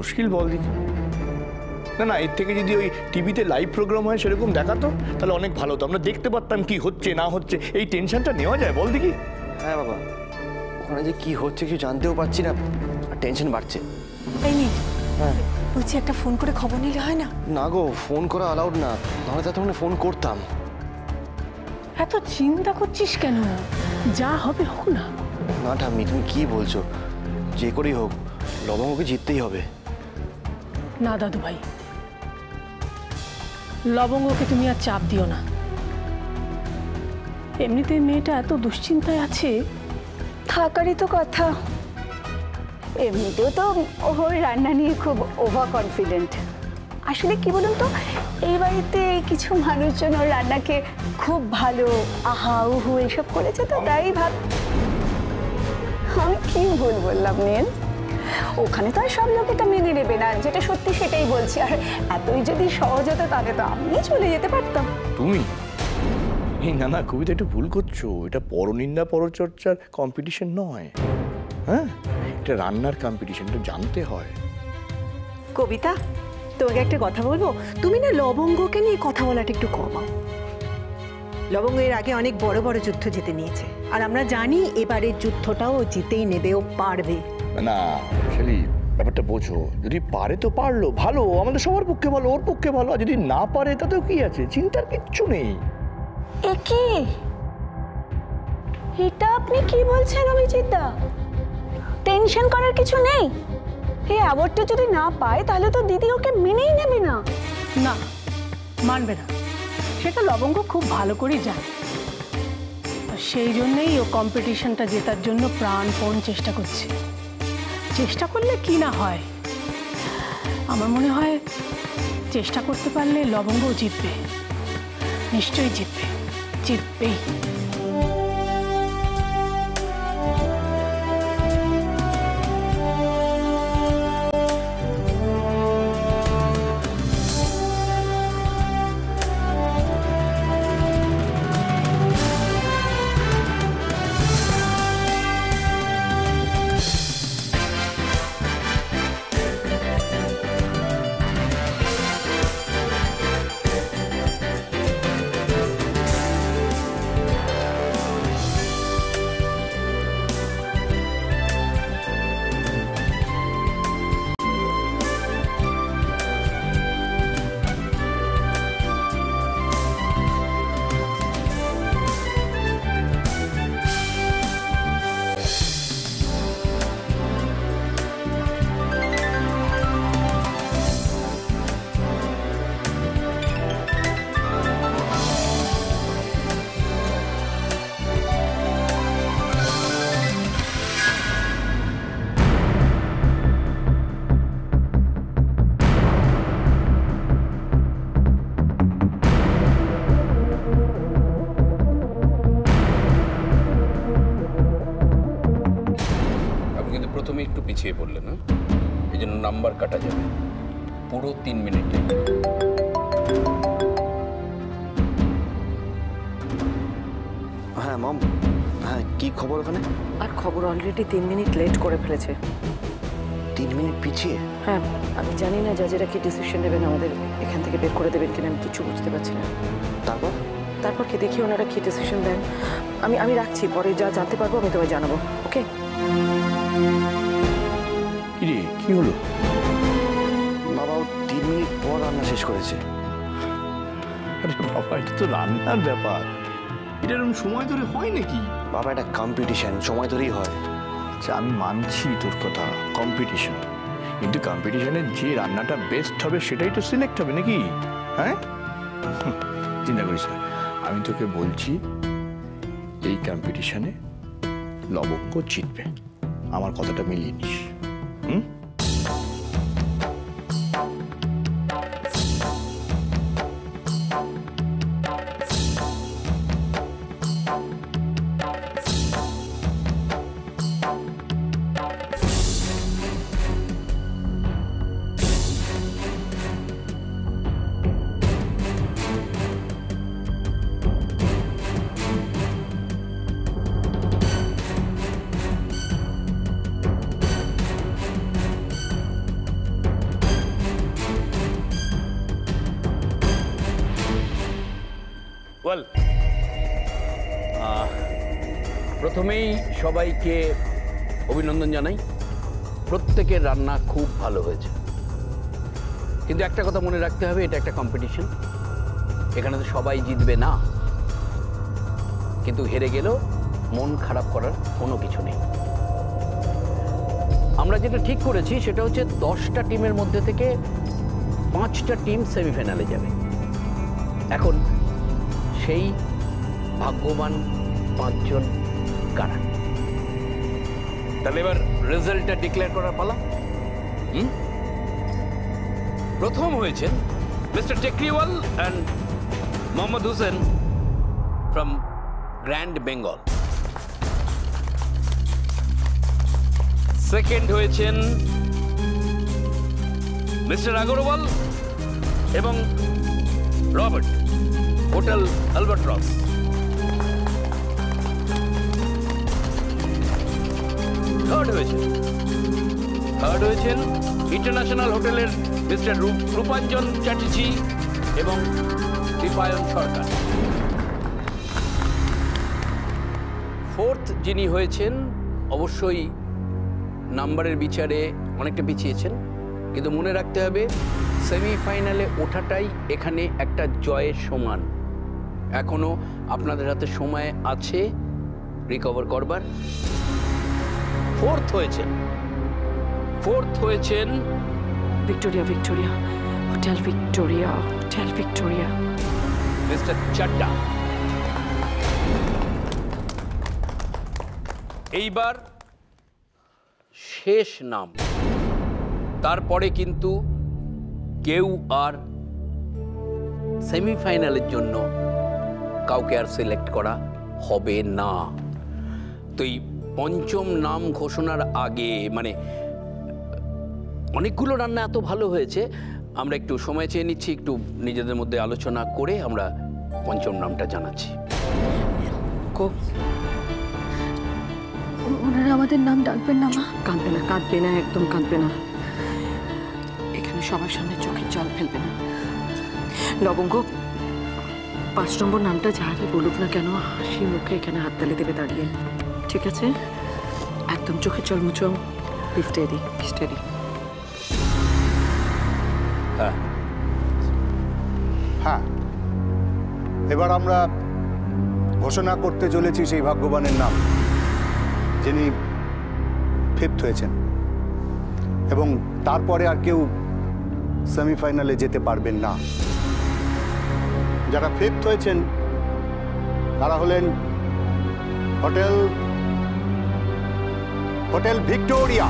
মুশকিল বল দেখি। না না, এর থেকে যদি ওই টিভিতে লাইভ প্রোগ্রাম হয় সেরকম দেখাতো তাহলে অনেক ভালো হতো, আমরা দেখতে পারতাম কি হচ্ছে না হচ্ছে, এই টেনশনটা নেওয়া যায় বল দেখি। হ্যাঁ বাবা, ওখানে যে কি হচ্ছে কিছু জানতেও পারছি না, আর টেনশন বাড়ছে। এই নিন, হ্যাঁ বলছি একটা ফোন করে খবর নিলে হয় না? না গো, ফোন করা অ্যালাউড না, নাহলে তো তখন ফোন করতাম। এত চিন্তা করছিস কেন? যা হবে হোক না। না ঠাম্মি, তুমি কি বলছো? যে করেই হোক লবঙ্গকে জিততেই হবে। না দাদু ভাই, লবঙ্গকে তুমি আর চাপ দিও না। এমনিতে মেয়েটা এত দুশ্চিন্তায় আছে। থাকারই তো কথা। এমনিতেও তো ওর রান্না নিয়ে খুব ওভার কনফিডেন্ট। আসলে কি বলুন তো, এই বাড়িতে কিছু মানুষজন ওর রান্নাকে খুব ভালো আহা উহু এসব করেছে, তো তাই ভাব। আমি কি ভুল বললাম নীল? ওখানে তো আর সব লোক এটা মেনে নেবে না, যেটা সত্যি সেটাই বলছি। আর এতই যদি সহজ হতো তাহলে তো আমি চলে যেতে পারতাম। তুমি না না, কবিতা একটু ভুল করছো। এটা পরনিন্দা পরচর্চার কম্পিটিশন নয়। হ্যাঁ, এটা রান্নার কম্পিটিশন, এটা জানতে হয়। কবিতা, তোমাকে একটা কথা বলবো। তুমি না লবঙ্গকে নিয়ে কথা বলাটা একটু কমাও। লবঙ্গ এর আগে অনেক বড় বড় যুদ্ধ জিতে নিয়েছে, আর আমরা জানি এবারের যুদ্ধটাও জিতেই নেবে, ও পারবে। না আসলে ব্যাপারটা বোঝো, যদি পারে তো পারলো, ভালো, আমাদের সবার পক্ষে ভালো, ওর পক্ষে ভালো। আর যদি না পারে তাতেও কি আছে, চিন্তার কিচ্ছু নেই। একি এটা আপনি কি বলছেন অভিজিৎ দা? টেনশন করার কিছু নেই। এই অ্যাওয়ার্ডটা যদি না পায় তাহলে তো দিদি ওকে মেনেই নেবে না। না, মানবে না, সেটা লবঙ্গ খুব ভালো করে জানে। আর সেই জন্যই ও কম্পিটিশনটা জেতার জন্য প্রাণপণ চেষ্টা করছে। চেষ্টা করলে কি না হয়, আমার মনে হয় চেষ্টা করতে পারলে লবঙ্গও জিতবে, নিশ্চয়ই জিতবে, জিতবেই। প্রথমে একটু পিছিয়ে পড়লে না, এই জন্য নাম্বার কাটা যাবে পুরো 3 মিনিটে। হ্যাঁ মম, হ্যাঁ কি খবর ওখানে? আর খবর অলরেডি 3 মিনিট লেট করে ফেলেছে। 3 মিনিট পিছিয়ে? হ্যাঁ, আমি জানি না জাজেরা কি ডিসিশন নেবেন, আমাদের এখান থেকে বের করে দেবেন কিনা আমি কিছু বুঝতে পারছি না। তারপর কি দেখি ওনারা কি ডিসিশন দেন। আমি রাখছি, পরে যা জানতে পারবো আমি তোমায় জানাবো। ওকে? কি হলো? বাবা 3 মিনিট পর রান্না শেষ করেছে। আরে বাবা, এটা তো রান্নার ব্যাপার, এটা এরকম সময় ধরে হয় নাকি? বাবা এটা কম্পিটিশন, সময় ধরেই হয়। আচ্ছা আমি মানছি তোর কথা, কম্পিটিশন, কিন্তু কম্পিটিশনের যে রান্নাটা বেস্ট হবে সেটাই তো সিলেক্ট হবে নাকি? হ্যাঁ, চিন্তা করিস না, আমি তোকে বলছি এই কম্পিটিশনে লবঙ্গ জিতবে, আমার কথাটা মিলিয়ে নিস। হুম? ওয়েল, প্রথমেই সবাইকে অভিনন্দন জানাই। প্রত্যেকের রান্না খুব ভালো হয়েছে, কিন্তু একটা কথা মনে রাখতে হবে, এটা একটা কম্পিটিশন। এখানে তো সবাই জিতবে না, কিন্তু হেরে গেলেও মন খারাপ করার কোনো কিছু নেই। আমরা যেটা ঠিক করেছি সেটা হচ্ছে 10টা টিমের মধ্যে থেকে 5টা টিম সেমিফাইনালে যাবে। এখন সেই ভাগ্যবান 5 জন কারা? তাহলে এবার রেজাল্টটা ডিক্লেয়ার করার পালা। প্রথম হয়েছেন mister Tekriwal and Mohammad Hossain from Grand Bengal. Second হয়েছেন মিস্টার আগরওয়াল এবং রবার্ট, হোটেল আলবাট্রস। থার্ড হয়েছেন ইন্টারন্যাশনাল হোটেলের মিস্টার রূপাঞ্জন চ্যাটার্জি এবং দীপায়ন সরকার। ফোর্থ যিনি হয়েছেন, অবশ্যই নাম্বারের বিচারে অনেকটা পিছিয়েছেন, কিন্তু মনে রাখতে হবে সেমিফাইনালে ওঠাটাই এখানে একটা জয়ের সমান। এখনো আপনাদের হাতে সময় আছে রিকভার করবার। ফোর্থ হয়েছেন Victoria hotel Victoria mister Chadha. এইবার শেষ নাম, তারপরে কিন্তু কেউ আর সেমিফাইনালের জন্য কাউকে আর সিলেক্ট করা হবে না। তো এই পঞ্চম নাম ঘোষণার আগে, মানে অনেকগুলো রান্না এত ভালো হয়েছে, আমরা একটু সময় চেয়ে নিচ্ছি, একটু নিজেদের মধ্যে আলোচনা করে আমরা পঞ্চম নামটা জানাচ্ছি। ওনারা আমাদের নাম ডাকবেন না মা? কাঁদবে না, একদম কাঁদবে না। এখানে সবার সামনে চোখের জল ফেলবে না। লবঙ্গ 5 নম্বর নামটা যাকে বলুক না কেন, হাসি মুখে এখানে হাততালি দেবে দাঁড়িয়ে, ঠিক আছে? একদম চোখের জল মুছো। স্টেডি। হ্যাঁ, এবার আমরা ঘোষণা করতে চলেছি সেই ভাগ্যবানের নাম যিনি 5th হয়েছেন, এবং তারপরে আর কেউ সেমিফাইনালে যেতে পারবেন না। যারা 5th হয়েছেন তারা হলেন hotel Victoria,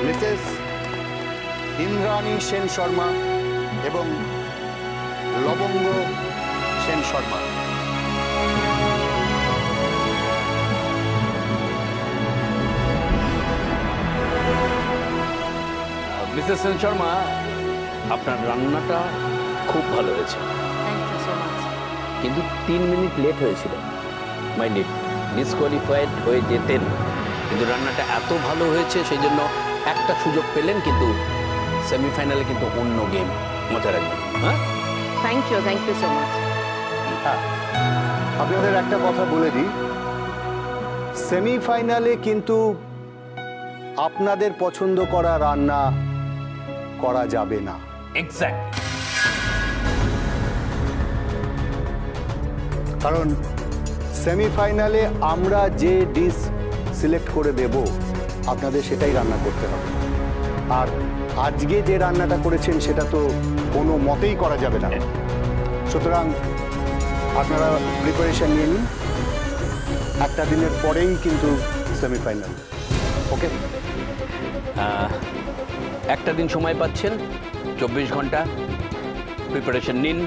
Mrs Indrani Sen Sharma এবং লবঙ্গ সেন শর্মা। মিসেস সেন শর্মা, আপনার রান্নাটা খুব ভালো হয়েছে, কিন্তু 3 মিনিট লেট হয়েছিল। মাইন্ডেড, ডিসকোয়ালিফাইড হয়ে যেতেন, কিন্তু রান্নাটা এত ভালো হয়েছে সেই জন্য একটা সুযোগ পেলেন, কিন্তু সেমিফাইনালে কিন্তু অন্য গেম, মাথায় রাখবেন। হ্যাঁ, থ্যাংক ইউ সো মাচ। হ্যাঁ, আপনাদের একটা কথা বলে দিই, সেমিফাইনালে কিন্তু আপনাদের পছন্দ করা রান্না করা যাবে না। এক্স্যাক্ট। কারণ সেমিফাইনালে আমরা যে ডিশ সিলেক্ট করে দেব আপনাদের সেটাই রান্না করতে হবে, আর আজকে যে রান্নাটা করেছেন সেটা তো কোনো মতেই করা যাবে না। সুতরাং আপনারা প্রিপারেশন নিয়ে নিন, একটা দিনের পরেই কিন্তু সেমিফাইনাল। ওকে, একটা দিন সময় পাচ্ছেন, 24 ঘন্টা প্রিপারেশন নিন।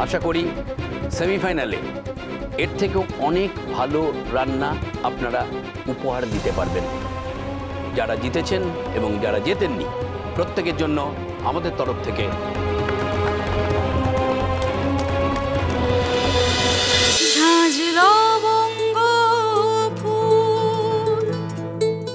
আশা করি সেমিফাইনালে এর থেকেও অনেক ভালো রান্না আপনারা উপহার দিতে পারবেন। যারা জিতেছেন এবং যারা জেতেননি, প্রত্যেকের জন্য আমাদের তরফ থেকে